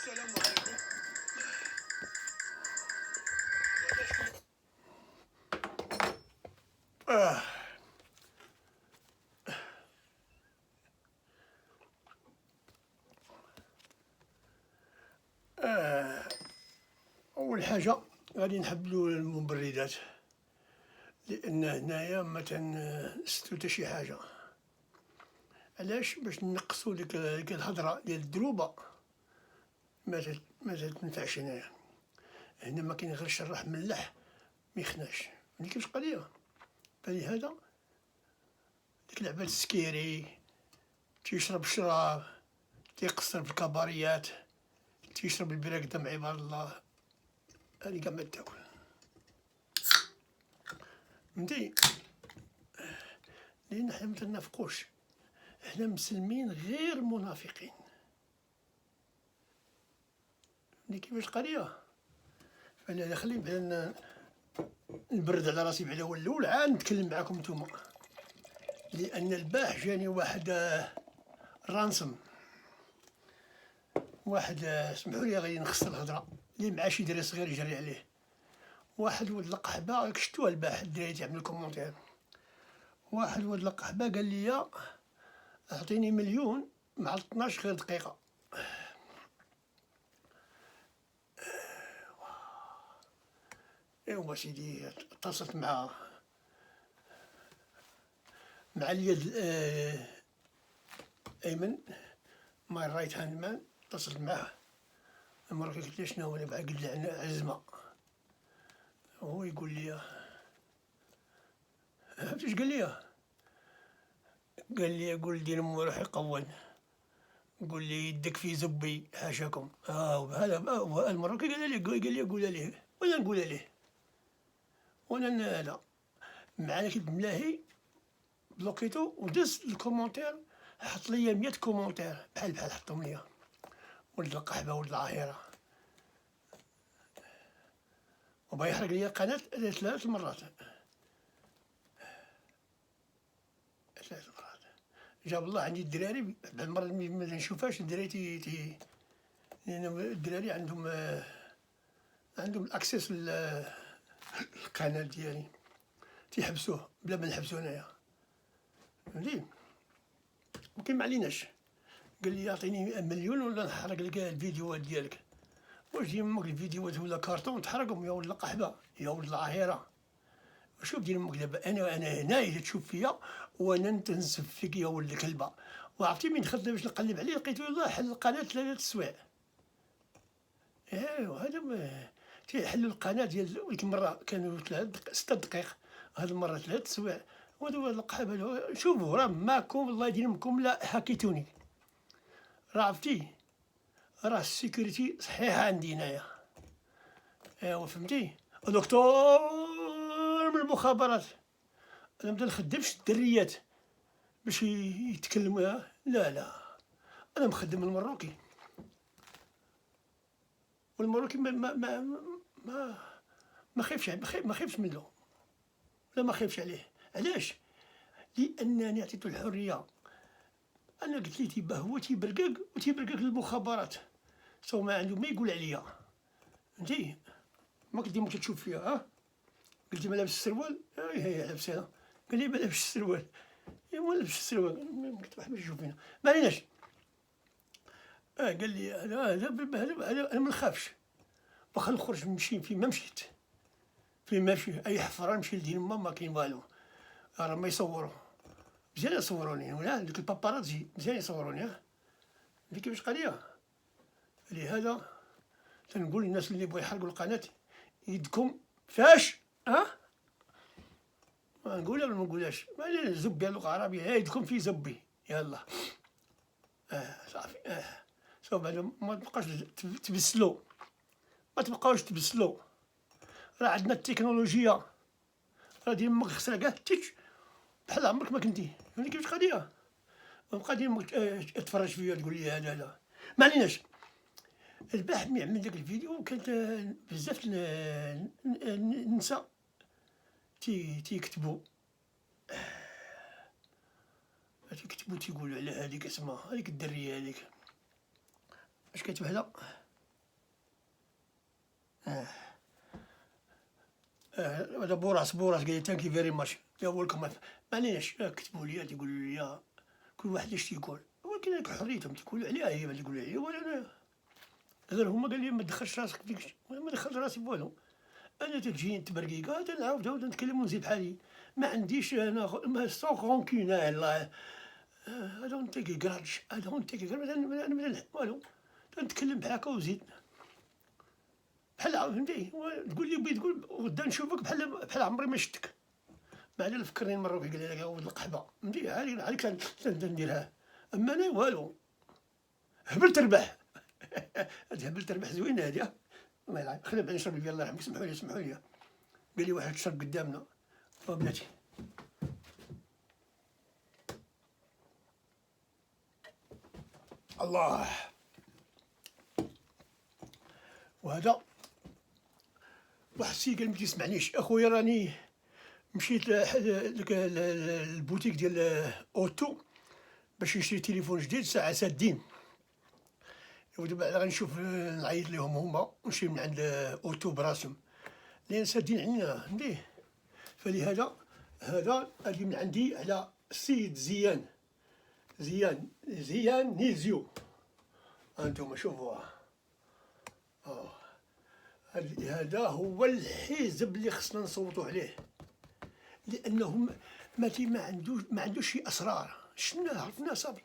السلام عليكم. آه. أول حاجة غادي نحبلو المبردات، لأن هنايا ما تنستو حتى شي حاجة. علاش؟ باش نقصو ديك الهضرة ديال الدروبة، ما تنفعش هنايا. هنا ما كاين غير الشراح ملح ميخناش، فهمتي كيفاش القضية؟ فلهذا ديك لعبة السكيري، تيشرب الشراب، تيقصر في الكباريات، تيشرب البيرة قدام عباد الله، هادي كاع ما تاكل، فهمتي؟ لأن حنا متنافقوش، حنا مسلمين غير منافقين، فهمتي كيفاش القضية؟ فأنا خليني بعدا نبرد على راسي بعدا هو الأول، عاد نتكلم معاكم نتوما. لأن البارح جاني واحد رانسم، واحد سمحولي غادي نخسر الهضرة، اللي مع شي دري صغير يجري عليه، واحد ولد القحبة، راك شفتوها البارح الدراري تعمل كومونتير، واحد ولد القحبة قال لي أعطيني 1,000,000 مع 12 غير دقيقة. ايوا سيدي، اتصلت مع اليد أيمن، ماي رايت هاند مان، اتصلت معاه، المرة قلت له شنو هو، قال لي عزمة، هو يقول لي فهمت اش قال لي؟ قال لي قول دير مو روح يقون، قول لي يدك في زبي حاشاكم. هذا المرة قال لي قولها ليه ولا نقولها ليه، وانا لا معاك الملاهي بلوكيتو ودز الكومونتير، حط لي 100 كومونتير بحال حطهم ليا، ولد القحبة ولد العاهرة، وبغا يحرق لي القناة 3 مرات، 3 مرات. جاب الله عندي الدراري بعد المرة ما نشوفهاش الدراري لأن الدراري عندهم الأكسس للقناة ديالي، تيحبسوه بلا ما نحبسو هنايا، فهمتي؟ ولكن معليناش، قال لي يعطيني 1,000,000 ولا نحرق لك الفيديوهات ديالك. واش دير امك الفيديوهات ولا كارطون تحرقهم يا ولد القحبة يا ولد العاهرة؟ شوف دير امك دابا، انا هنا اذا تشوف فيا وانا نتنسف فيك يا ولد الكلبة. وعرفتي من دخلت باش نقلب عليه لقيتو يلاه حل القناة 3 السوايع. ايوا هذا تيحلوا القناة ديال ديك المرة كانوا 6 دقائق، هاد المرة 3 السوايع. وهذا القحبة شوفوا راه معكم الله يدير امكم لا حكيتوني، راه عرفتي راه السيكوريتي صحيحة عندي هنايا. ايوا فهمتي؟ دكتور من المخابرات، انا ما نخدمش الدريات باش يتكلموا، لا انا مخدم المروكي، والمروكي ما خايفش منه، لا ما خايفش عليه. علاش؟ لانني عطيتو الحريه، انا قلت ليه تيبا هو تيبرقق للمخابرات، سو ما عنده ما يقول عليا، فهمتي؟ ما قلت ديما تشوف فيها، قلت ما لابس السروال، هي لابسها، قال لي ما لابس السروال، ما لابس السروال، قلت واحد باش يشوف فينا، ما عليناش. قال لي هذا انا ما نخافش، واخا نخرج نمشي فين ما مشيت، فين ما مشي اي حفره نمشي لدين ما كاين والو، راه ما يصوروا مزيان، يصوروني ولا دوك الباباراتزي مزيان يصوروني، فهمتي كيفاش القضيه؟ لهذا تنقول للناس اللي بغاو يحرقوا القناه يدكم فاش نقولها ولا ما نقولهاش؟ ما زبي اللغه العربيه، يدكم في زبي، يلا صافي. شوف بعدا ما تبقاوش تبسلو، ما تبقاوش تبسلو، راه عندنا التكنولوجيا، راه دير امك خسرها كاع تيتش بحال عمرك ما كنتي، فهمتي كيفاش القضيه؟ وبقى دير امك تفرج فيا تقول لي هذا لا، ما عليناش. البارح ملي عمل داك الفيديو كانت بزاف النساء تيكتبوا تيقولوا على هذيك اسمها هذيك الدريه هذيك اش كتبحلا، هذا بوراس قال لي ثانك فيري ماتش يا ويلكم. معليش كتبوا لي تيقولوا لي كل واحد اش تيقول، ولكن هاك حريتهم تيقولوا عليها هي اللي تقول عليا، ولا انا غير هما قال لي ما تدخلش راسك فيك الشيء، ما دخلت راسي بوالو. انا تجي تبرقيقه تنعاود نتكلم ونزيد بحالي، ما عنديش انا ما سون كونكين الله. I don't take a grudge. I don't take a grudge. أنا والو نتكلم بحالك وزيد بحال فهمتي. تقول لي بغيت تقول غدا نشوفك بحال عمري ما شفتك. ما على فكرني مره قال لي ولد القحبه فهمتي عليك نديرها. اما انا والو هبل تربح. هذه هبل تربح زوينه هذه. الله يلعن خلينا بعد نشرب البير الله يرحمك. سمحوا لي سمحوا لي. قال لي واحد شرب قدامنا بلاتي. الله. وهذا واحد السيد قال ما تسمعنيش اخويا، راني مشيت للبوتيك ديال اوتو باش نشري تليفون جديد، ساعه سادين. ودابا غنشوف نعيط لهم هما ونشري من عند اوتو براسهم لان سادين علينا فهمتي. فلهذا هذه من عندي على السيد زيان نيزيو. انتم شوفوها. هذا هو الحزب اللي خصنا نصوتوا عليه، لانه ما عندوش شي اسرار. شفنا عرفنا صافي،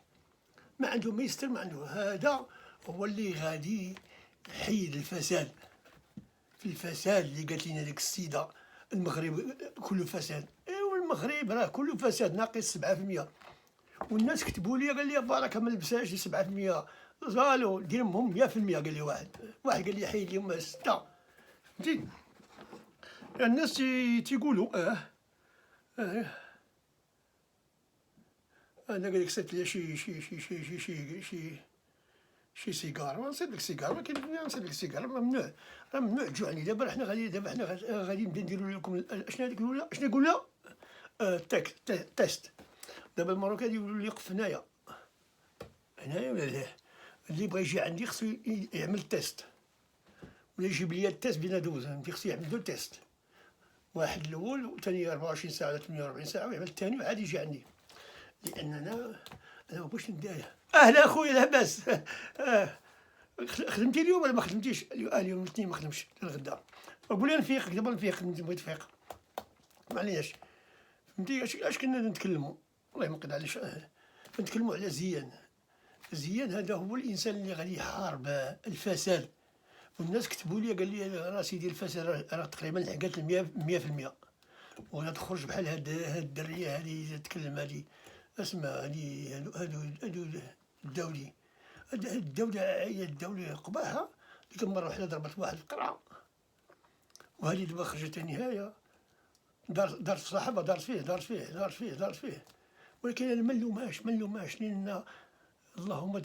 ما عنده ما يستر، ما عنده. هذا هو اللي غادي يحيد الفساد. في الفساد اللي قالت لنا ديك السيده المغرب كله فساد. ايوا المغرب راه كله فساد ناقص 7%. والناس كتبوا لي قال لي بركه ما لبسهاش 7%. زالوا ديرهم 100%. قال لي واحد قال لي حيد لهم 6. فهمتي. الناس تيقولوا انا قال لك صيفط لي شي سيجار، ونصيب لك سيجار، ولكن نصيب لك سيجار ممنوع تجوعني. دابا حنا غادي نبدا نديرو لكم شنو هذيك الاولى، شنو قلنا تيست. دابا المروكان يقولوا لي وقف هنايا ولا لا، اللي بغى يجي عندي خصو يعمل تيست ولا يجيب لي التيست بين دوز. فهمتي خصو يعمل 2 تيست، واحد الاول وثاني 24 ساعه ولا 48 ساعه، ويعمل الثاني وعاد يجي عندي. لان انا ما بغيتش ندير. اهلا اخويا لاباس. خدمتي اليوم ولا ما خدمتيش؟ اليوم الاثنين ما خدمتش الغدا. قول لي نفيق دابا نفيق، بغيت نفيق معليش. فهمتي اش كنا نتكلموا؟ والله ما نقدر علاش نتكلموا على زيان. هذا هو الانسان اللي غادي يحارب الفساد. والناس كتبوا لي قال لي راسي ديال الفساد راه تقريبا لحقات 100%. وغادي تخرج بحال هاد الدريه هادي تتكلم هادي اسمع هادو الدولي. هي الدولة قباحة. ديك المرة وحدة ضربت واحد القرعة، وهذه دابا خرجت النهاية دارت في صاحبها، دارت فيه. ولكن انا ما نلومهاش لان اللهم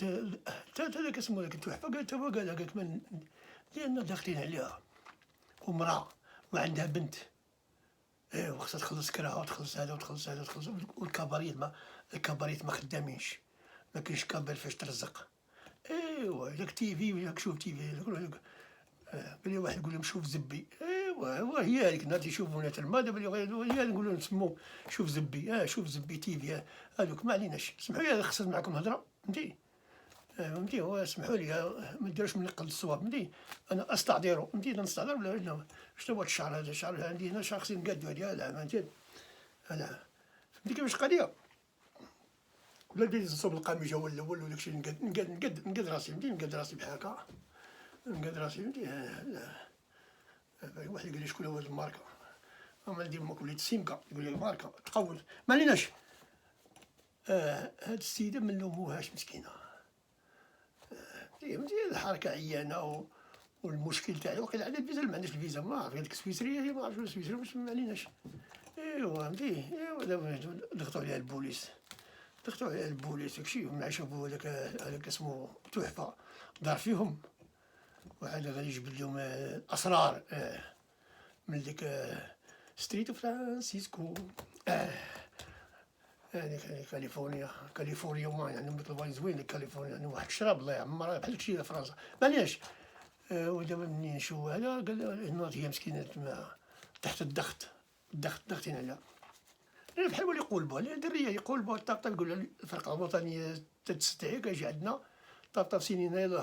هذاك اسمه ذاك التحفة قالها قالت لان داخلين عليها ومرأة وعندها بنت. ايوا خصها تخلص كراها وتخلص هذا وتخلص والكباريت ما خدامينش، ما كاينش كابر فاش ترزق. ايوا داك تيفي ولا شوف تيفي قال لي واحد يقول لهم شوف زبي. ايوا هي هذيك النهار تيشوفونا تما. دابا هي نقول لهم نسمو شوف زبي. شوف زبي تيفي هذوك ما عليناش. سمحوا لي خصت معكم هضره فهمتي. فهمتي هو سمحوا لي ما ديروش من قبل الصواب فهمتي. انا استعذر فهمتي. نستعذر ولا شنو هو الشعر هذا؟ الشعر عندي هنا شخصي نقادو هذه لا فهمتي. لا فهمتي كيفاش القضيه. ولا بديت نصوب القميجه هو الاول وداك الشيء نقاد راسي فهمتي. نقاد راسي بحال هكا نقاد راسي فهمتي. واحد قال لي شكون هو هاد الماركه؟ هما ندير امك وليت سيمكا يقول لي الماركه تقول ما عليناش. هاد السيده ما نلوموهاش مسكينه فهمتي. الحركه عيانه والمشكل تاعي وقيلا عندها الفيزا ما عندهاش الفيزا. ما عرفت هذيك السويسريه هي ما عرفتش السويسريه واش ما عليناش. ايوا فهمتي. ايوا دابا ضغطوا عليها البوليس داكشي. مع شافوا هذاك اسمه تحفه دار فيهم واحد غادي يجبد لهم الاسرار من ديك ستريت فرانسيسكو. هذيك كاليفورنيا وما عندهم مثل واين زوين. كاليفورنيا عندهم واحد الشراب الله يعمرها بحال داكشي ديال فرنسا. معليش ودابا منين نشوفها هذا قال ناض هي مسكينة تحت الضغط ضاغطين عليها. بحال هو اللي يقولبوها الدريه يقولبوها طابطاب يقول لها الفرقه الوطنيه تستدعيك اجي عندنا طابطاب سنين يلاه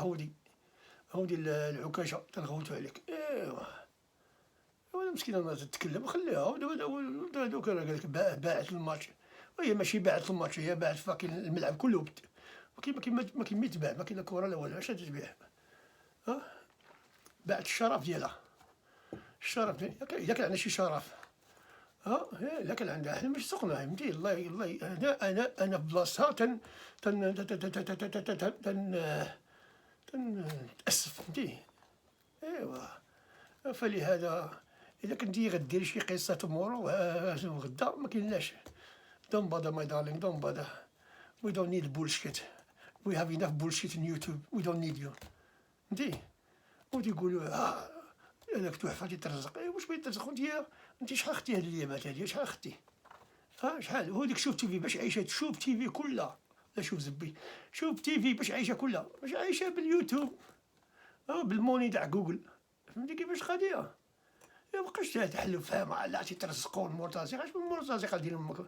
هودي العكاشه تنغوتو عليك. ايوا ولا مسكينه ما تتكلم خليها. دابا دوك راه قالك باعت الماتش، وهي ماشي باعت الماتش، هي باعت فاكين الملعب كله ما كاين ما يتباع، ما كاين لا كره لا والو. اش تتبيع؟ باعت الشرف ديالها. الشرف اذا كان عندنا شي شرف الا كان عندها حنا مش سوقنا فهمتي. الله انا بلاصتها تأسف فهمتي. ايوا فلهذا اذا كنتي غديري شي قصه تمورو غدا ما كاينلاش. Don't bother my darling, don't bother. We don't need bullshit. We have enough bullshit in YouTube. We don't need you. فهمتي. وتيقولوا هذاك تحفه تيترزق. واش بغيت ترزق انت شحال خدتي هاد الايامات هادي؟ شحال خدتي؟ شحال؟ هوديك شوف تيفي باش عايشه، شوف تيفي كلها. لا شوف زبي، شوف تيفي باش عايشه كلها، باش عايشه باليوتيوب بالموني تاع جوجل. فهمتي كيفاش قضيه؟ مابقاش تحلف لا تيترزقوا المرتزقه. اش من مرتزقه ديال امك؟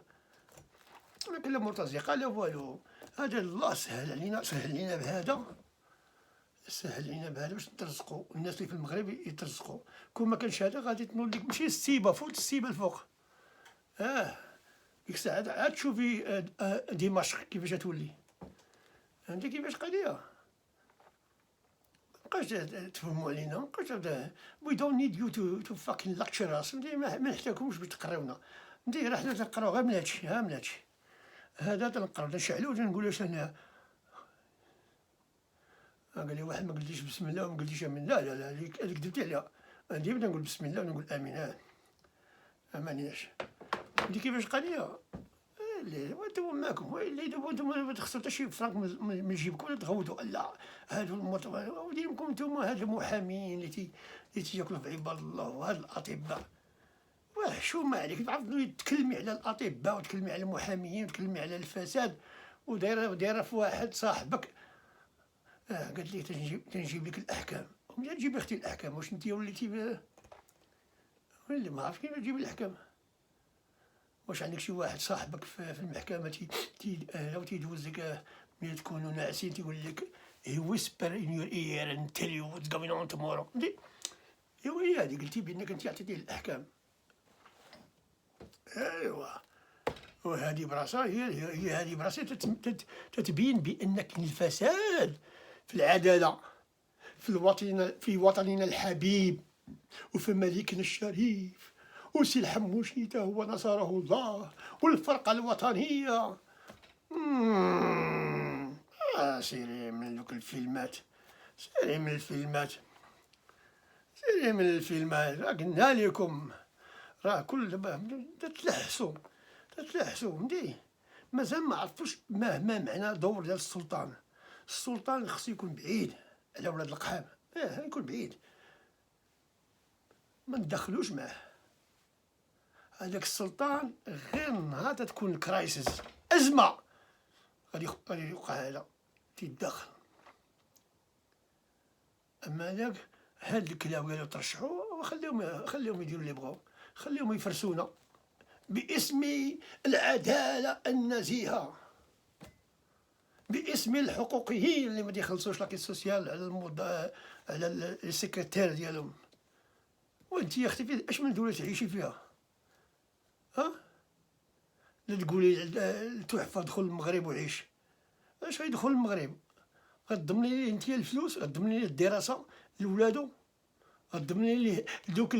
ما كاين لا مرتزقه لا والو. هذا الله سهل علينا، سهل علينا بهذا، سهل علينا بهذا باش نترزقوا. الناس اللي في المغرب يترزقوا. كون ما كانش هذا غادي تنوض لك ماشي السيبه فوق السيبه الفوق. ديك الساعه عاد تشوفي دمشق كيفاش تولي. فهمتي كيفاش قضيه؟ مابقاش تفهموا علينا، مابقاش وي دونت نيد يو تو فاكين lecture us. ما نحتاجكمش باش تقراونا. راه حنا تنقراو غير من هادشي، من هادشي هذا تنقراو تنشعلو تنقولو انا. قال لي واحد ما قلتيش بسم الله وما قلتيش امين. لا هذيك كذبتي عليها. ديما نقول بسم الله ونقول امين. مانيش فهمتي كيفاش قضيه. وانتم معاكم اللي انتم ما تخسروا حتى شي فرانك من جيبكم تغوتوا. لا هادو وديركم انتم هاد المحامين اللي تياكلوا في عباد الله وهاد الاطباء. شو ما عليك تعرف تكلمي على الاطباء وتكلمي على المحامين وتكلمي على الفساد ودايره في واحد صاحبك. قالت لي تنجيب لك الاحكام. وملي تجيب اختي الاحكام واش انت وليتي ولا ما عرفت كيف تجيب الاحكام؟ واش عندك شي واحد صاحبك في المحكمه تيدوز لك ملي تكونوا ناعسين تيقول لك he whisper in your ear and tell you what's going on tomorrow. ايوا هي هذه قلتي بانك انت عطيتيه الاحكام. ايوا وهذه براسها هي هذه براسها تتبين بان كاين الفساد في العداله في وطننا الحبيب وفي ملكنا الشريف وسي الحموشي تا هو نصره الله والفرقه الوطنيه. سيري من دوك الفيلمات، سيري من الفيلمات، سيري من الفيلمات. راه قلنا لكم راه كل تتلحسوا فهمتي. مازال ما عرفتوش ما معنى دور ديال السلطان. السلطان خصو يكون بعيد على ولاد القحام. يكون بعيد ما ندخلوش معاه. هذاك السلطان غير نهار تكون كرايسيس ازمه غادي يوقع هذا تيدخل. اما هذاك هاد الكلاو قالوا ترشحوا خليهم يديروا اللي بغاو، خليهم يفرسونا باسم العداله النزيهه، باسم الحقوقيين اللي ما يخلصوش لاكي سوسيال على السكرتير ديالهم. وانت يا اختي اش من دوله تعيشي فيها؟ لا تقولي التحفه دخل المغرب وعيش. اش غيدخل المغرب؟ غتضمني ليه انت الفلوس؟ غتضمني ليه الدراسه لولادو؟ غتضمني ليه دوك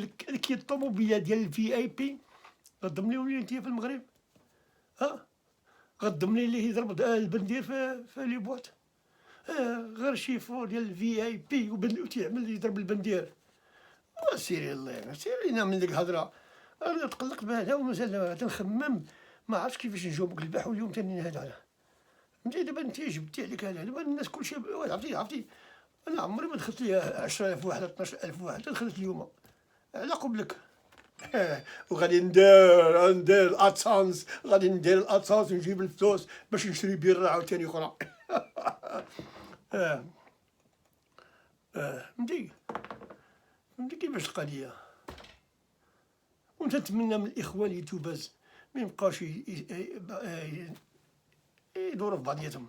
الطوموبيله ديال الفي اي بي؟ غتضمنيهم ليه انت في المغرب؟ غتضمني ليه يضرب البندير في لي بواط؟ غير شي فور ديال الفي اي بي وتيعمل يضرب البندير. سيري الله سيري لنا من ديك الهضره. انا تقلقت بهذا ومازال تنخمم ما عرفتش كيفاش نجاوبك البارح واليوم ثاني هذا. فهمتي دابا انت جبتي عليك هذا دابا الناس كلشي عرفتي انا عمري ما دخلت لي 10,000 واحد 12,000 واحد دخلت اليوم على قبلك. وغادي ندير الاتسانس، غادي ندير الاتسانس ونجيب الفلوس باش نشري بيرة عاوتاني اخرى. فهمتي كيفاش القضيه. ونتمنى من الاخوان اليوتيوبرز ما يبقاوش يدوروا في بعضياتهم،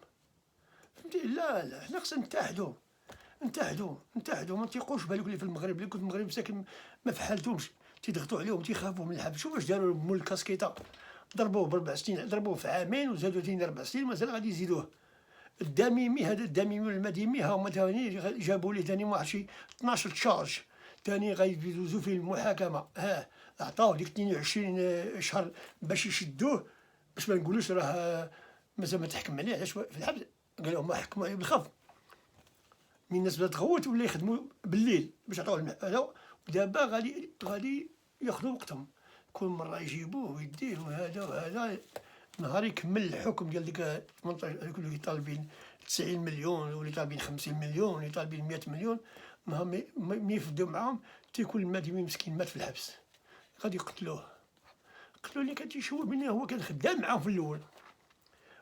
فهمتي. لا حنا خصنا نتحدوا ما تيقوش بالك اللي في المغرب، اللي كنت في المغرب ساكن ما فحالتهمش، تيضغطوا عليهم تيخافوا من الحبس. شوف واش داروا مول الكاسكيطه، ضربوه ب4 سنين، ضربوه في عامين وزادوا ثاني 4 سنين، مازال غادي يزيدوه. الدميمي هذا الدميمي والمديمي ها هما ثاني جابوا ليه ثاني واحد شي 12 تشارج ثاني غيدوزو فيه المحاكمه. عطاوه ديك 22 شهر باش يشدوه، باش ما نقولوش راه مازال ما تحكم عليه علاش في الحبس. قال لهم ما حكموا عليه بالخف. من الناس بدات تغوت ولا يخدموا بالليل باش عطاوه هذا. ودابا غادي ياخذوا وقتهم، كل مره يجيبوه ويديه وهذا نهار يكمل الحكم ديال ديك 18 اللي طالبين 90 مليون واللي طالبين 50 مليون واللي طالبين 100 مليون. ما يفدوا معاهم تيكون المديمي مسكين مات في الحبس. غادي يقتلوه اللي كان تيشوه منه. هو كان خدام معاهم في الاول،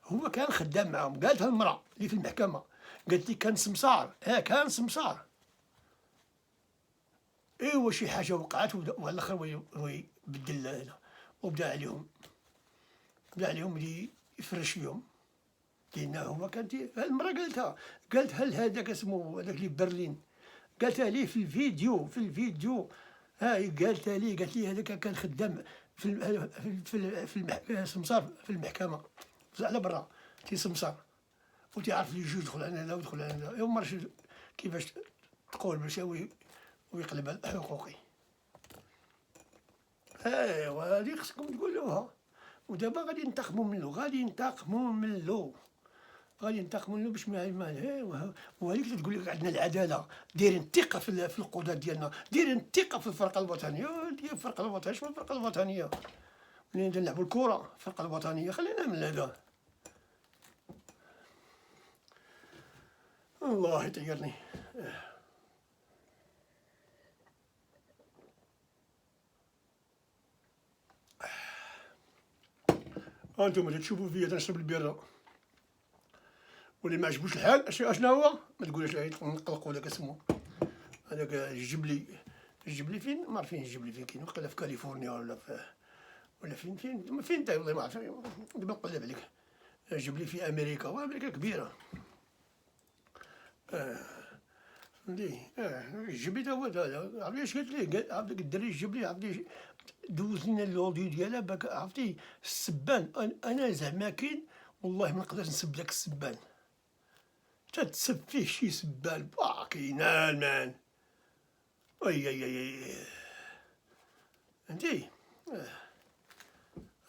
هو كان خدام معاهم. قالتها المراه اللي في المحكمه، قالت لي كان سمسار. كان سمسار. ايوا شي حاجه وقعت وعلى الاخر هو يبدل هذا، وبدا عليهم اللي يفرش فيهم. لأن هو كان المرأة قالت هل هذاك اسمه هذاك اللي في برلين، قالتها ليه في الفيديو. قالتها ليه، قالت لي هذاك كان خدام في سمسار في المحكمة على برا تيسمسار، وتيعرف لي يجي يدخل على هذا ويدخل على هذا. ما عرفتش كيفاش تقول باش ويقلب حقوقي. ايوا هذه خصكم تقولوها. ودابا غادي ينتقموا منه باش ما وهذيك تقول لك عندنا العداله، دايرين الثقه في القضاة ديالنا، دايرين الثقه في الفرقه الوطنيه. ديال الفرقه الوطنيه، شنو الفرقه الوطنيه؟ ملي نلعبوا الكره الفرقه الوطنيه، خلينا من هذا. الله يطيرني. انتم تشوفوا فيا تنشرب البيره واللي ما عجبوش الحال اشنا هو ما تقولش نقلق ولا كسمو. هذاك الجبلي فين ما عارفين الجبلي فين كاين، وقيلا في كاليفورنيا ولا فين تا والله ما عرفت. دابا نقلب عليك. الجبلي في امريكا، وامريكا كبيره. فهمتي. الجبلي تا هو عرفتي اش قالت ليه؟ عرفتي الدري الجبلي عرفتي دوز لنا الاوديو ديالها باك. عرفتي السبان، انا زعما كاين والله ما نقدرش نسب داك السبان. تتسب فيه شي سبان كاينان مان. اي فهمتي.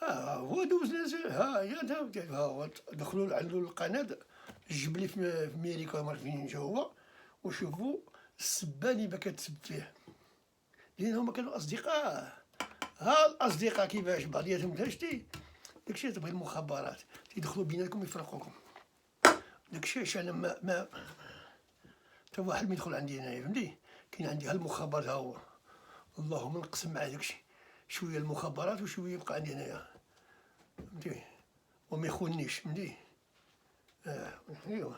هو دوز ناس. هو دخلوا عندو القناة الجبلي في امريكا، ما فين جا هو، وشوفوا السبان اللي كتسب فيه، لان هما كانوا اصدقاء. الاصدقاء كيفاش بعضياتهم شتي. داكشي تبغي المخابرات تيدخلوا بيناتكم يفرقوكم. داكشي علاش انا ما تا واحد ما يدخل عندي هنايا، فهمتي. كاين عندي المخابرات ها هو، اللهم نقسم مع داكشي، شويه المخابرات وشويه يبقى عندي هنايا، فهمتي. وما يخوننيش، فهمتي. ايوا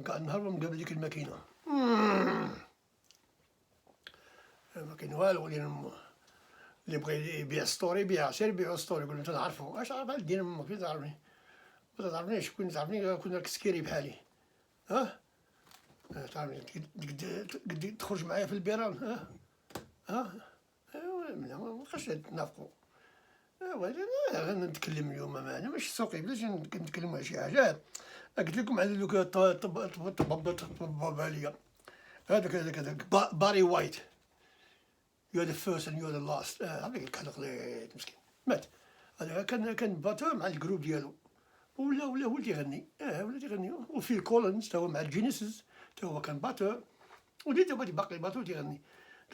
قاعد نهار مقابل ديك الماكينه. ما كاين والو. اللي بغى يبيع ستوري يبيع، سير بيعو ستوري. يقول انت تعرفو اش عارف الدين امك، كيف تعرفني؟ ما تعرفنيش. كون تعرفني كون راك سكيري بحالي. تعرفني قد تخرج معايا في البيران. ايوا ما بقاش نتنافقوا. ايوا نتكلم اليوم معنا ماشي سوقي، بلاش نتكلموا على شي حاجات. قلت لكم على دوك الطباباليه. هذاك باري وايت. You're the first and you're the last. هذاك الكحلق مسكين مات. هذا كان باتور مع الجروب ديالو، ولا هو اللي تيغني. وفيل كولينز تا هو مع الجينيسيس، تا هو كان باتور، وليد دابا باقي باتور تيغني،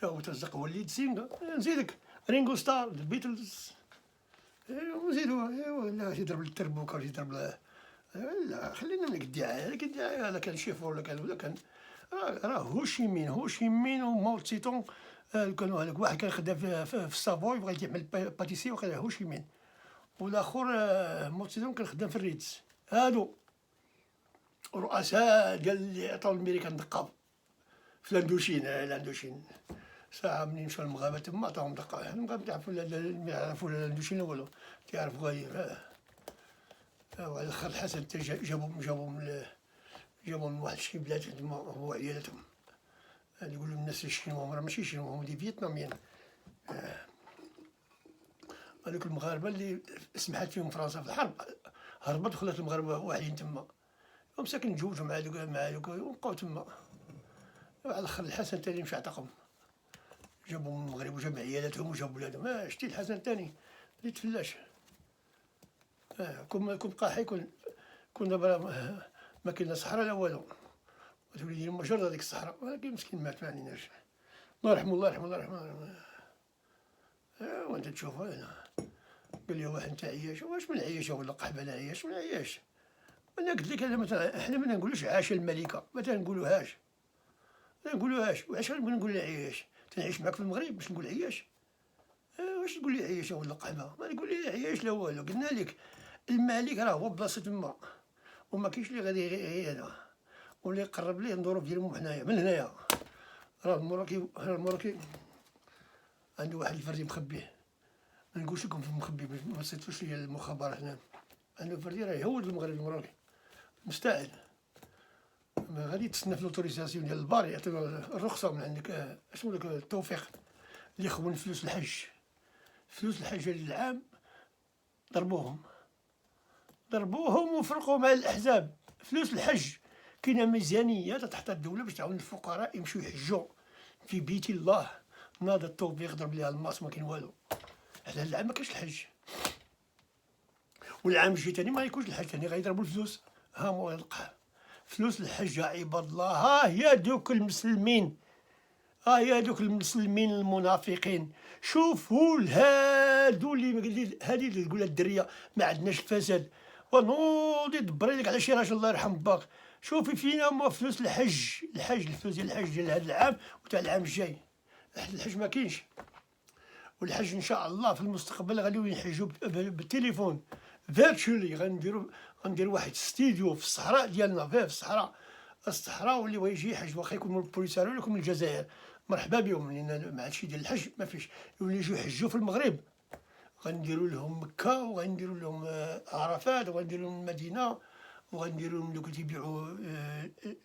تا هو ترزق هو الليد سينغر. نزيدك رينغو ستار، البيتلز. نزيدو لا تيضرب التربوكه ولا تيضرب. لا خلينا من الدعايه. هذا كان شيف ولا كان راه هوشيمين وماو تسي تونغ. كانوا هذاك واحد كان خدام في السافوي بغا يعمل باتيسي وقيلا هوشيمين، والاخر ماو تسي تونغ كان خدام في الريتز. هادو رؤساء ديال اللي عطاو الامريكان دقه في لاندوشين، لاندوشين ساعة منين مشاو المغاربة تما عطاهم دقة، المغاربة تعرفوا ما يعرفوا لا لاندوشين لا والو، تعرف غير وعلى الآخر الحسن تا جابوا من واحد شي بلاد تما هو وعيالاتهم، يقولوا الناس الشينوا راه ماشي شينوا هما دي فيتناميين، هذوك المغاربة اللي سمحات فيهم فرنسا في الحرب هربت وخلات المغاربة واعيين تما، هم ساكن تزوجوا مع دوك وبقاو تما، على الآخر الحسن تاني مشى عتقهم، جابوا من المغرب وجاب عيالاتهم وجاب ولادهم، شتي الحسن تاني اللي تفلاش، كون بقى حيكون دابا ما كاين لا صحراء لا والو، وتولي دير مجرد هذيك الصحراء، ولكن مسكين مات ما عليناش، الله يرحمه الله يرحمه الله يرحمه. وانت تشوف هنا قال لي واحد نتا عياش، واش من عياش ولا قحبه عياش من عياش، انا قلت لك انا مثلا احنا ما نقولوش عاش الملكه، ما تنقولوهاش، وعلاش نقول عياش، تنعيش معاك في المغرب باش نقول عياش، واش تقول لي عياش ولا قحبه، ما نقول لي عياش لا والو، قلنا لك الملك راه هو بلاصه تما، وما كاينش اللي غادي غير هنا، واللي يقرب ليه ندورو ديالهم حنايا من هنايا، راه المراكي عنده واحد الفردي مخبيه، ما نقولش لكم في مخبي ما صيتوش ليا المخابرات هنا، عنده فردي راه يهود المغرب المراكي مستعد، ما غادي تسنى في لوتوريزاسيون ديال البار يعطيو الرخصه من عندك، اسمو داك التوفيق اللي يخون فلوس الحج، فلوس الحج هاد العام ضربوهم وفرقوا مع الاحزاب، فلوس الحج كاينه ميزانيه تحت الدوله باش تعاون الفقراء يمشيو يحجوا في بيت الله، ناض التوفيق ضرب ليها الماس ما كاين والو، هذا العام ما كاينش الحج، والعام الجاي تاني ما يكونش الحج تاني غيضربوا الفلوس، ها هو يلقى فلوس الحج يا عباد الله، ها هي دوك المسلمين، المنافقين، شوفوا هادو اللي هادي اللي تقولها الدريه ما عندناش الفساد، ونوضي دبري لك على شي راجل الله يرحم باك، شوفي فينا هما فلوس الحج، الفلوس ديال الحج ديال هذا العام وتاع العام الجاي، الحج ما كاينش، والحج ان شاء الله في المستقبل غاديو يحجوا بالتليفون فيرتشولي، غنديروا واحد ستوديو في الصحراء ديالنا، في الصحراء، واللي بغى يجي يحج واخا يكون من البوليساريو ولا يكون من الجزائر مرحبا بهم، لان مع هادشي ديال الحج ما فيش، يولي يجيو يحجوا في المغرب، غنديروا لهم مكه وغنديروا لهم عرفات وغنديروا لهم المدينه وغنديروا لهم دوك اللي تيبيعوا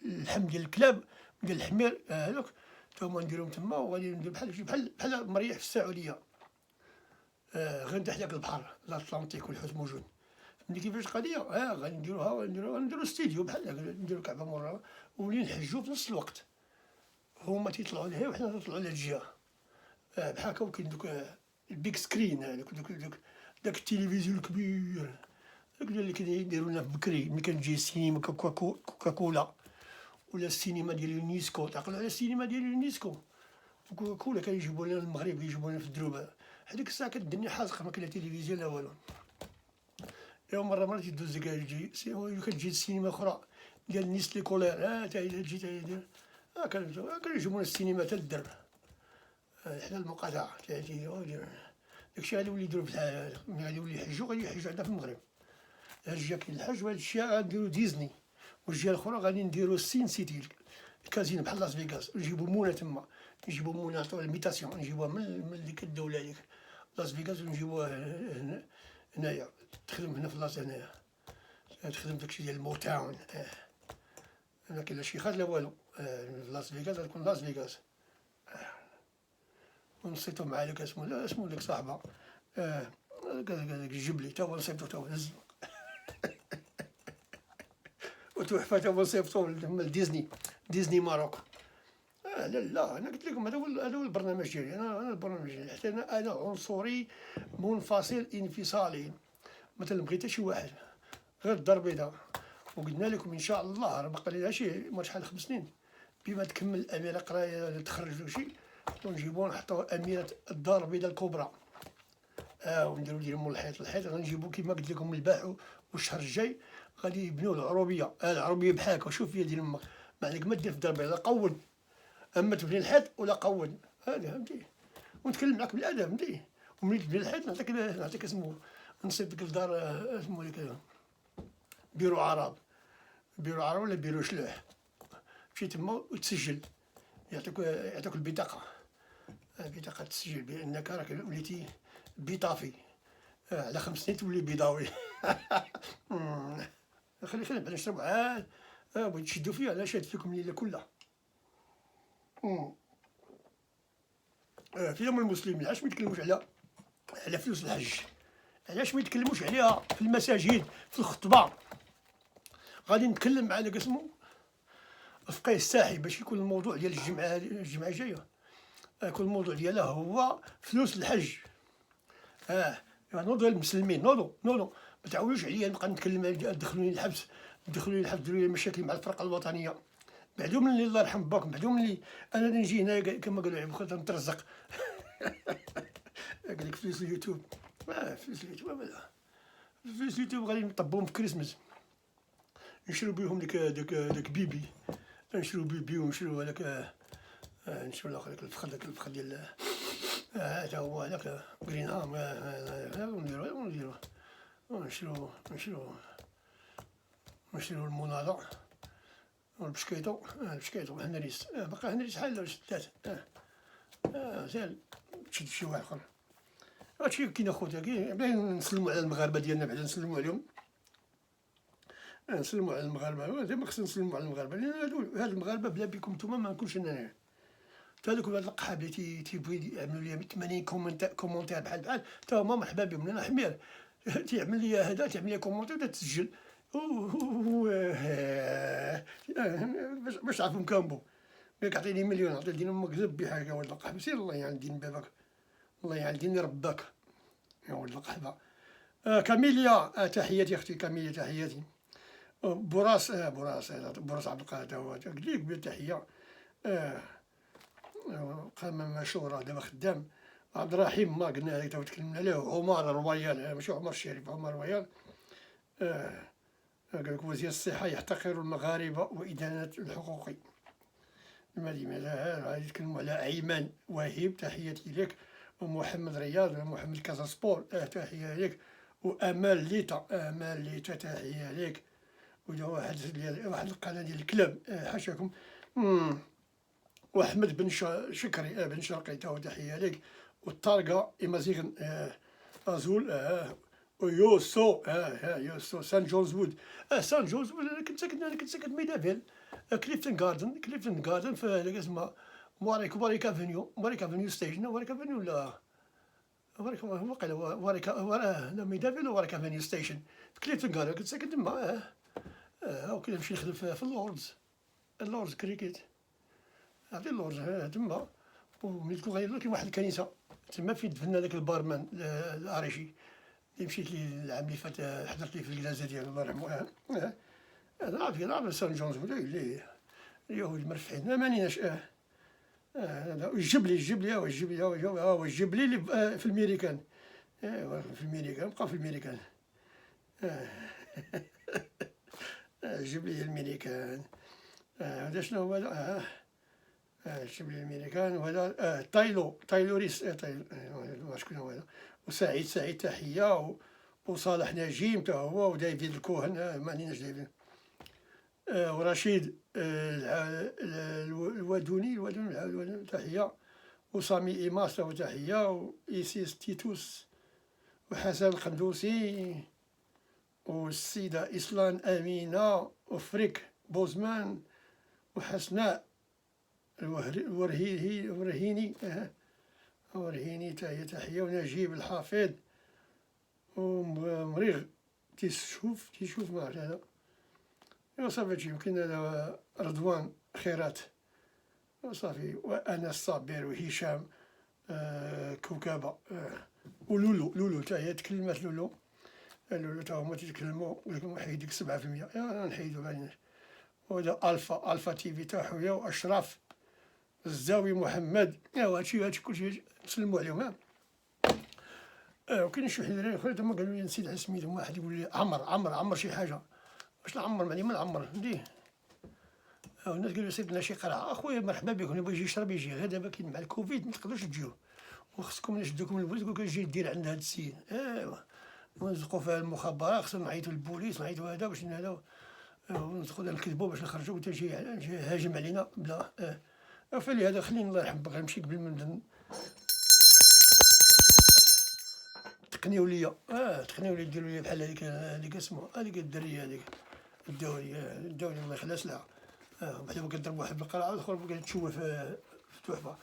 اللحم ديال الكلاب ديال الحمير، هذوك تا هما نديرهم تما، وغادي ندير بحال مريح في السعوديه، غير تحت داك البحر الاطلنطيك والحوت موجود، فهمتي كيفاش القضيه، غنديروها ونديروا استديو بحال هكا، نديروا كعبه مرة ولي نحجوا في نفس الوقت، هما تيطلعوا لهي وحنا نطلعوا لهاد الجهه، بحال هكا، وكاين دوك البيك سكرين، داك التلفزيون الكبير، داك اللي كيديروا لنا بكري ملي كتجي السينما كوكاكولا ولا السينما ديال اليونيسكو، تعقلوا على السينما ديال اليونيسكو، كوكاكولا كيجيبوا لنا المغرب، كيجيبوا لنا في الدروب، هذيك الساعه كتدني حازقه ما كاين لا تلفزيون لا والو، يوم مرة تدوز كتجي السينما أخرى ديال نيس لي كولير، تا هي تجي كانوا يجيبونا السينما تا الدرب، حدا المقاطعة تا تجي داكشي غادي يولي يديرو ملي غادي يولي يحجو عندنا في المغرب، هاد الجهة كاين الحج، وهاد الشيء غنديرو ديزني، والجهة الأخرى غادي نديرو سين سيتي الكازينو بحال لاس فيغاس، نجيبو مونا تما، نجيبو مونا الميتاسيون نجيبوها من ديك الدولة هذيك لاس فيغاس، ونجيبوها هنايا تخدم هنا في لاس، هنايا تخدم داكشي ديال الموتاون، ما كاين لا شيخات لا والو، لاس فيغاس غتكون لاس فيغاس، ونصيتو مع داك اسمو داك صاحبها، داك الجبلي تا هو نصيبتو تا هو هز وتحفة تا هو نصيبتو ديزني ماروك، لا انا قلت لكم هذا هو البرنامج ديالي، انا البرنامج ديالي، حتى انا عنصري منفصل انفصالي، مثلا بغيت شي واحد غير الدار البيضاء، وقلنا لكم ان شاء الله راه باقي لها شي شحال 5 سنين بما تكمل الاميره قرايه تخرج وشي، ونجيبو نحطو اميره الدار البيضاء الكبرى، ونديرو ديال الحيط غنجيبو كيما قلت لكم الباح، والشهر الجاي غادي يبنيو العروبيه بحال هكا، شوف هي ديال ما عليك ما دير في الدار البيضاء قود، اما تبني الحيط ولا قود، هذا فهمتي، ونتكلم معاك بالادب فهمتي، وملي تبني الحيط نعطيك اسمو، نصيب ديك الدار اسمو ديك بيرو عرب ولا بيرو شلوح، تمشي تما وتسجل يعطوك البطاقة، بطاقة تسجيل بأنك راك وليتي بيطافي، على 5 سنين تولي بيضاوي. خلي بعد نشرب عاد، بغيت تشدو فيا علاش شاد فيكم الليلة كلها. في يوم المسلمين علاش ما يتكلموش على فلوس الحج؟ علاش ما يتكلموش عليها في المساجد في الخطبة؟ غادي نتكلم مع داك اسمو الفقيه الساحي باش يكون الموضوع ديال الجمعة الجاية، يكون الموضوع ديالها هو فلوس الحج. نوضوا المسلمين، نوضوا ما تعاونوش عليا نبقى نتكلم، دخلوني الحبس، ديروا لي مشاكل مع الفرقة الوطنية. بعدو ملي الله يرحم باكم، بعدو ملي انا نجي هنايا كما قالوا عيب خويا نترزق. قال لك فلوس اليوتيوب، فلوس اليوتيوب ابدا، فلوس اليوتيوب غادي نطبوهم في كريسمس، نشرو بيهم داك بيبي، نشرو بيبي ونشرو هذاك، نشرو الاخر الفخذ ديال هذا هو هذاك جرين هام، نديرو نشرو المناضة والبسكيتو، البسكيتو هنريس، باقي هنريس حال ولا شتات، زين تشد شي واحد اخر. هادشي كاين اخويا، كاين نسلمو على المغاربة ديالنا، بعدا نسلمو عليهم، نسلمو على المغاربة، ديما خصنا نسلمو على المغاربة، لأن هاد المغاربة بلا بكم نتوما ما نكونش انا هنا. تا هادوك هاد القحاب اللي تيبغي يعملوا لي 80 كومونتير بحال تا هما مرحبا بهم، لأن حمير تيعمل لي هذا، تعمل لي كومونتير تسجل باش تعرفهم كامبو. ياك عطيني مليون، عطي دينا مكذب بحاجه ولد القحبه، سير الله يعين دين بابك، الله يعين دين ربك يا ولد القحبه. كاميليا، تحياتي اختي كاميليا، تحياتي. براس، براس عبد القادر هو ليك بالتحيه. قام مشهور دابا خدام. عبد الرحيم ما قلنا هذاك تكلمنا عليه، عمر رويال، ماشي عمر الشريف، عمر رويال. قال لك وزير الصحة يحتقر المغاربة وإدانة الحقوقي. لماذا يتكلموا على أيمن وهيب، تحياتي لك. ومحمد رياض، محمد كازا سبور، تحية لك. وأمال ليتا، تحية لك. واحد القناة ديال الكلاب، حاشاكم. وأحمد بن شكري، بن شرقي، تحية لك. والطارقة إمازيغن أزول، يوسو، يوسو سان جونز وود، سان جونز وود. أنا كنت ساكن ميدافيل، كليفتون جاردن في هذاك اسمها واريك افنيو ستيشن، واريك افنيو ولا وقيلا ميدافيل واريك افنيو ستيشن في كليفتون جاردن، كنت ساكن تما. وكنا نمشي نخدم في اللوردز كريكيت، عرفتي اللوردز تما. وملي تكون غير كاين واحد الكنيسة تما فين دفنا داك البارمان العريشي اللي مشيت ليه العام اللي فات، حضرت ليه في الجنازة ديالو الله يرحمه. هذا عارف سان جونز اللي اليهود مرفحين، مانيناش. هذا الجبلي اللي في الميريكان، في الميريكان، بقى في الميريكان. الجبلي الميريكان، هذا شنو هو هذا؟ الجبلي الميريكان، وهذا تايلوريس، شكون هو هذا؟ وسعيد تحية. وصالح نجيم تا هو، ودايفيد الكوهن، ما عندناش دايفيد. ورشيد الودوني تحية. وسامي إيماس له تحية. وإيسيس تيتوس. وحسن القندوسي. والسيدة إسلان أمينة. وفريك بوزمان. وحسناء ورهيني تحية. ونجيب الحافظ. ومريغ تيشوف ما عرفت هذا. صافي يمكن هذا رضوان خيرات صافي. وأنا الصابر وهشام كوكابة. ولولو تا هي تكلمات، لولو تا هما تيتكلموا، ولكن حيد ديك 7%، نحيدو معناش. وهذا ألفا تيفي تا خويا. وأشرف الزاوي محمد، هادشي كلشي نسلمو عليهم. وكاين شي واحد دراري خويا تما قالوا لي نسيت على سميتهم، واحد يقول لي عمر شي حاجة، واش نعمر معني ما نعمر نديه. الناس قالوا سير لنا شي قرعة، اخويا مرحبا بكم، يبغي يجي يشرب يجي، غير دابا كاين مع الكوفيد ما تقدروش تجيو، وخصكم نشدوكم للبوليس، تقول لك اجي دير عند هاد السيد. ايوا ونزقوا فيها المخابرات، خصنا نعيطوا للبوليس، نعيطوا هذا باش هذا، وندخلوا نكذبوا باش نخرجوا، وانت جاي هاجم علينا بلا فلهذا خليني الله يحبك غنمشي قبل ما نبدا تقنيو ليا تقنيو لي ديروا لي بحال هذيك اسمها هذيك الدريه هذيك الدوري الله يخلص لها بعدا ما كنضرب واحد بالقرعه والاخر بقى تشوف في تحفه.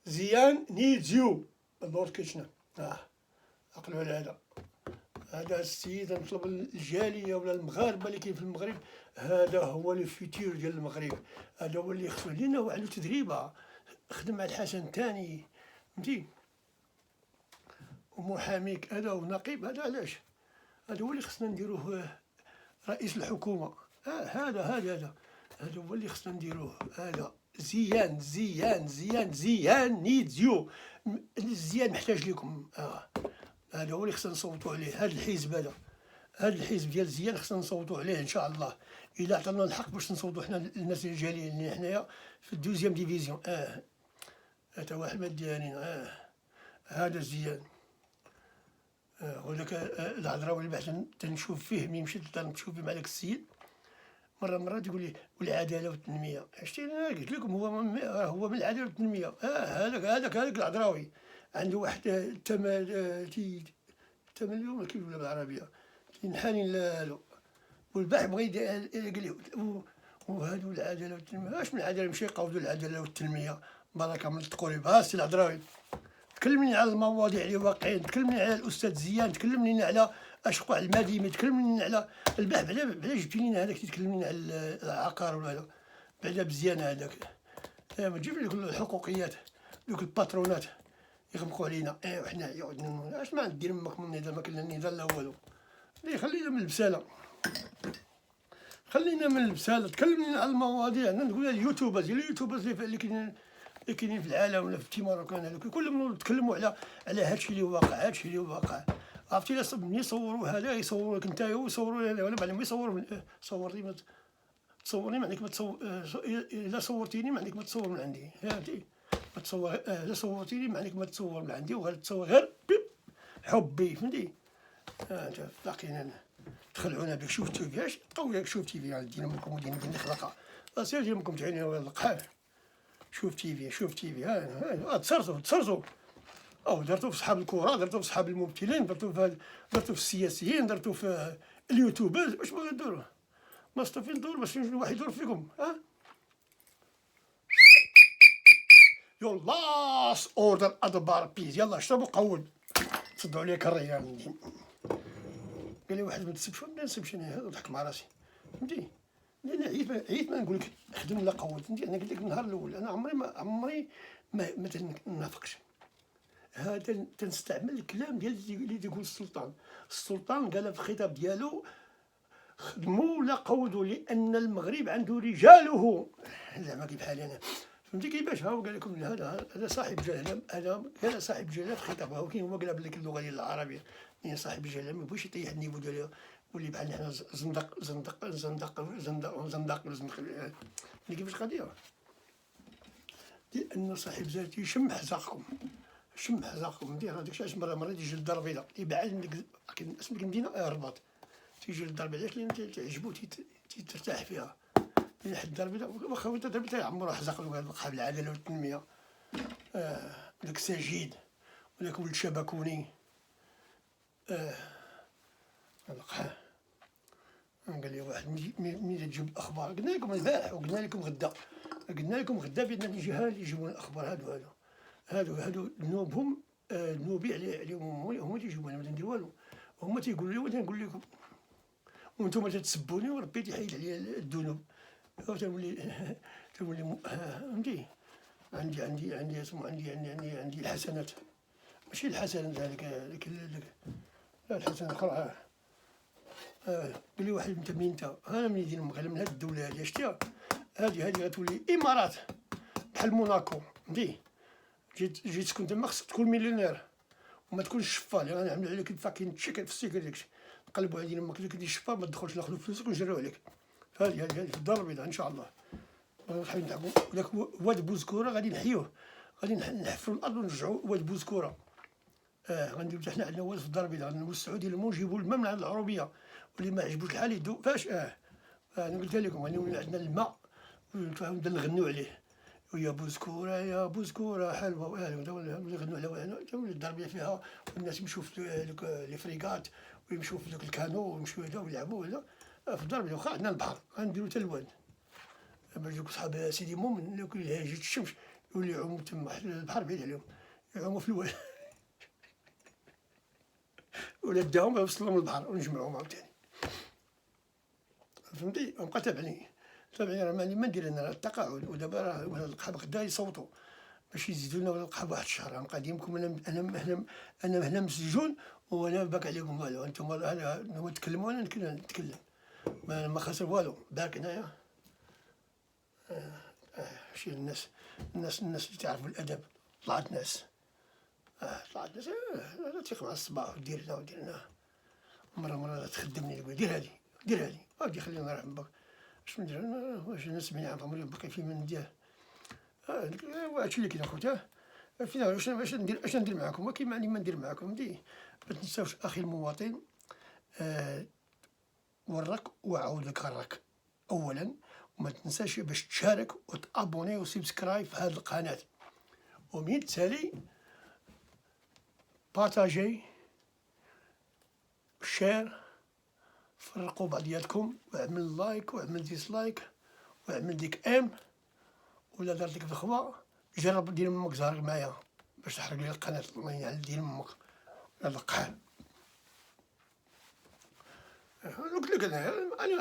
زيان نيدز يو اللورد كيتشنر عقلوا على هذا السيد نطلب الجاليه ولا المغاربه اللي كاين في المغرب، هذا هو لو فيتور ديال المغرب، هذا هو اللي خصو لينا واحد التدريبه، خدم مع الحسن الثاني فهمتي، ومحاميك هذا ونقيب هذا علاش هذا هو اللي خصنا نديروه رئيس الحكومه، هذا هو اللي خصنا نديروه، هذا زيان نيدز يو، الزيان محتاج لكم، هذا هو اللي خصنا نصوتوا عليه، هذا الحزب هذا الحزب ديال زيان خصنا نصوتوا عليه ان شاء الله، الا عطانا الحق باش نصوتوا حنا الناس الجاليين اللي حنايا في الدوزيام ديفيزيون، هذا واحد ما ديانين، هذا زيان، وذاك العذراوي اللي بعد تنشوف فيه ملي مشيت تنشوف مع داك السيد مرة تقول لي والعداله والتنميه، عرفتي انا قلت لكم هو من العداله والتنميه، هذاك العذراوي عنده واحد التمال اليوم كيف ولا بالعربيه تنحني له، والباح بغى قال لي وهادو العداله والتنميه، واش من العداله مشي يقاودوا العداله والتنميه، بركه من التقولي سي العذراوي تكلمني على المواضيع اللي واقعين، تكلمني على الاستاذ زيان، تكلمني على اشقاء المدينه، تكلمني على الباح بعدا جبتيني هذاك تكلمني على العقار ولا هذا بعدا مزيان هذاك، ما تجيب لي الحقوقيات دوك الباترونات يغمقوا علينا، وحنا يقعدوا اش ما ندير امك من النظام، ما كاين لا نظام لا والو، خلينا من البساله، تكلمني على المواضيع، انا نقول اليوتيوبرز اللي كاينين في العالم ولا في تيمار وكان هذوك كلهم يتكلموا على هادشي اللي واقع، عرفتي ملي يصوروا هذا يصوروا لك نتايا ويصوروا انا ولا بعد ما صورني تصورني ما عندك ما تصور، الا صورتيني ما عندك ما تصور من عندي، فهمتي، ما تصور الا صورتيني ما عندك ما تصور من عندي، وغير تصور غير حبي فهمتي، انت باقيين تخلعونا بك، شفتو فياش طويلك شفتي فيها دينا منكم ودينا نخلقها سير ديالكم تعيني ولا القحال، شفتي فيها تصرصوا درتو في صحاب الكره، درتو في صحاب الممثلين، درتو في السياسيين، درتو في اليوتيوبرز، واش بغيتو ديروا؟ ما فين دور باش واحد يدور فيكم، يور لاست اوردر ادبار بيز، يلا شربوا قود تصدوا عليك الريال، قال لي واحد ما تسبش ولا نسبش انا، هذا ضحك مع راسي فهمتي، لان عييت ما نقول لك خدم ولا قود فهمتي، انا قلت لك النهار الاول انا عمري ما تنافقش، هذا تنستعمل الكلام ديال اللي تيقول السلطان قال في الخطاب ديالو خدموا ولا قودوا لان المغرب عنده رجاله، زعما كيف حالي انا فهمتي كيفاش، هاو قال لكم هذا صاحب جلاله، هذا صاحب جلاله في خطابه، هو كاين هو قال لك اللغه ديال العربيه، يعني صاحب جلاله ما يبغيش يطيح النيفو ديالو واللي بحال حنا زندق كيفاش قضيه، لأن صاحب ذاتي يشم حزاقكم فهمتي، هذاك الشيء علاش مرة تيجي للدار البيضاء يبعد من اسم ديك المدينة الرباط، تيجي للدار البيضاء علاش لأن تعجبو ترتاح فيها، من حد الدار البيضاء واخا هو الدار البيضاء عمرو حزاق قابل العدالة والتنمية، داك سجيد وداك ولد شبكوني، القحا قال لي واحد ملي تجيب الاخبار، قلنا لكم البارح وقلنا لكم غدا بان الجهه اللي يجيبون الاخبار هادو ذنوبهم ذنوبي عليهم، هما تيجيبوا انا ما ندير والو، هما تيقولوا لي وانا نقول لكم وانتم تتسبوني وربي تيحيد عليا الذنوب، تنولي فهمتي، عندي الحسنات، ماشي الحسنات هذيك لا الحسنات الاخرى، قال لي واحد انت منين انت؟ انا منين ديال المغرب من هاد الدوله هادي شتيها، هادي غتولي امارات بحال موناكو فهمتي، جيت تكون تما خصك تكون مليونير وما تكونش شفال، يعني نعملوا عليك فاكين تشيك في السيكل داكشي، نقلبوا علينا ما كنتي كدير شفال ما تدخلش ناخذوا فلوسك ونجريو عليك، هادي في الدار البيضاء ان شاء الله، غادي نلعبوا وداك واد بوزكوره غادي نحيوه، غادي نحفروا الارض ونرجعوا واد بوزكوره، غنديرو حتى حنا عندنا واد في الدار البيضاء، غنوسعوا ديال الماء ونجيبوا الماء من عند العروبيه، واللي ما عجبوش الحال يدو فاش انا قلت لكم غنولي عندنا الماء نبدا نغنيو عليه، ويا بوزكورة يا بوزكورة حلوة نغنيو على ولا الضربية فيها، والناس يمشيو في دوك لي فريغات، ويمشيو في دوك الكانو، ويمشيو هدا ويلعبوا هدا في الضربية. واخا عندنا البحر غنديرو حتى الواد، باش دوك صحاب سيدي مؤمن لو كان جات الشمس يولي يعومو تما، البحر بعيد عليهم، يعومو في الواد ولا داهم وصلهم للبحر ونجمعوهم عاوتاني. فهمتي؟ وبقى تابعني راه ما ندير انا التقاعد، ودابا راه ولا القحاب غدا يصوتوا باش يزيدونا ولا القحاب واحد الشهر. غنبقى ديمكم انا هنا مسجون وانا باك عليكم والو، انتم انا تكلموا انا نتكلم، ما خاسر والو. باك هنايا شي الناس اللي تعرفوا الادب، طلعت ناس طلعت ناس لا تيق مع الصباح ودير هنا ودير هنا. مرة تخدمني تقول دير هادي غادي خليني نروح باك. اش ندير انا؟ واش انا سمعني عمري باقي في من ندير هادشي اللي كاين اخويا. فينا اش ندير معاكم؟ وكيما راني ما ندير معاكم. ما تنساوش اخي المواطن، ورك وعاود لك غرك اولا، وما تنساش باش تشارك وتابوني وسبسكرايب في هذه القناه، ومن تالي بارطاجي شير، فرقوا بعضياتكم، واعمل لايك واعمل ديسلايك واعمل ديك ولا دار ديك الخوا. جرب دير امك زهرك معايا باش تحرق لي القناه، الله يعلم دير امك ولا القحال. قلت لك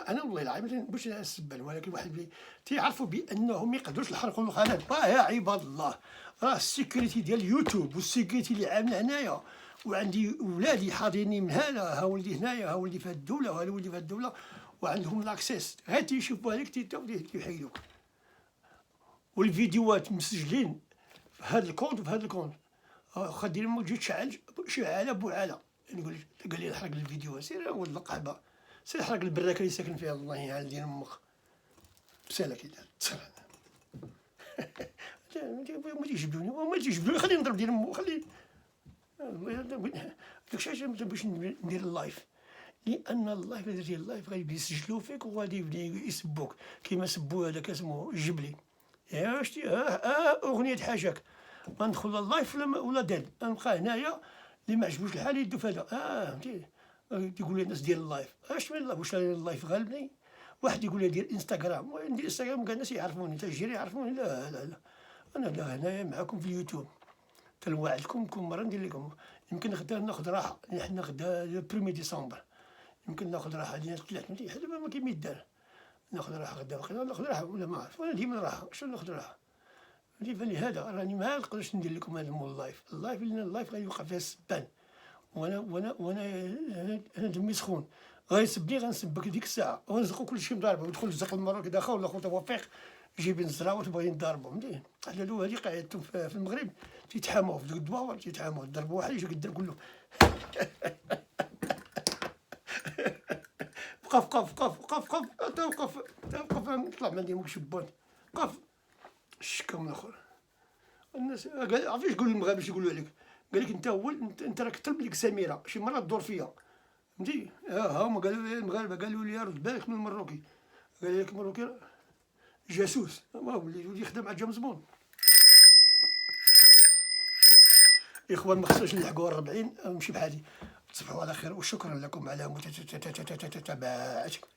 انا والله العظيم باش نسبل، ولكن واحد تيعرفوا بانهم ما يقدروش يحرقوا القناه. يا عباد الله، راه السيكوريتي ديال اليوتيوب والسيكوريتي اللي عامله هنايا، وعندي ولادي حاضريني من هنا، ها ولدي هنايا، ها ولدي في هاد الدوله، وها ولدي في هاد الدوله، وعندهم لاكسيس، غير تيشوفوا هذيك تيحيدوك. والفيديوهات مسجلين في هذا الكونت وفي هذا الكونت. واخا دير ما تجي شعاله بوعاله، نقول قال لي حرق الفيديو، سير ولد القحبه، سير حرق البراكه اللي ساكن فيها، الله يعلم دين امك بساله كي دار ما تيجبدوني خليني نضرب ديال امو، خليني داكشي علاش باش ندير اللايف، لان اللايف الا درتي اللايف غادي يسجلوا فيك وغادي يسبوك كيما سبوا هذاك اسمه الجبلي. يا شتي اغنيه حاجاك، غندخل اللايف ولا دال، غنبقى هنايا اللي ما عجبوش الحال يدو في هذا. فهمتي؟ تيقول لي الناس ديال اللايف، اش من اللايف؟ واش اللايف غالبني؟ واحد يقول لي دير انستغرام، ندير انستغرام كاع الناس يعرفوني، حتى الجيران يعرفوني. لا لا لا، انا هنايا معاكم في اليوتيوب، تنوعدكم كل مره ندير لكم. يمكن غدا ناخذ راحه، حنا غدا بريمي ديسمبر، يمكن ناخذ راحه ديال 3 مليح، دابا ما كاين ما يدار. ناخذ راحه غدا، ناخذ راحه ولا ما عرف، انا ديما راحه، شنو ناخذ راحه؟ فلهذا راني ما نقدرش ندير لكم هذا اللايف، لان اللايف غيوقع فيها السبان، وانا دمي سخون، غيسبني غنسبك ديك الساعه، ونزقو كلشي مضاربه، ويدخل الزق المره كدا ولا خويا توفيق جايبين الزراوات وباغيين نضاربو. فهمتي؟ حلالو هادي قاعدتو في المغرب تيتحاموا في دوك الدواور، تيتحاموا ضربوا واحد يجي قدام كله وقف توقف طلع ما ندير شبان، وقف الشكا من الاخر. الناس عرفتي تقول للمغاربه باش يقولوا عليك؟ قال لك انت هو انت راك اكثر من ديك سميره، شي مره تدور فيا. فهمتي؟ هما قالوا لي المغاربه، قالوا لي رد بالك من المروكي، قال لك المروكي جاسوس، ما ولي يخدم مع جيمس بوند. اخوان ما خصناش نلحقوا 40، نمشي بحالي. تصبحوا على خير وشكرا لكم على متابعتكم.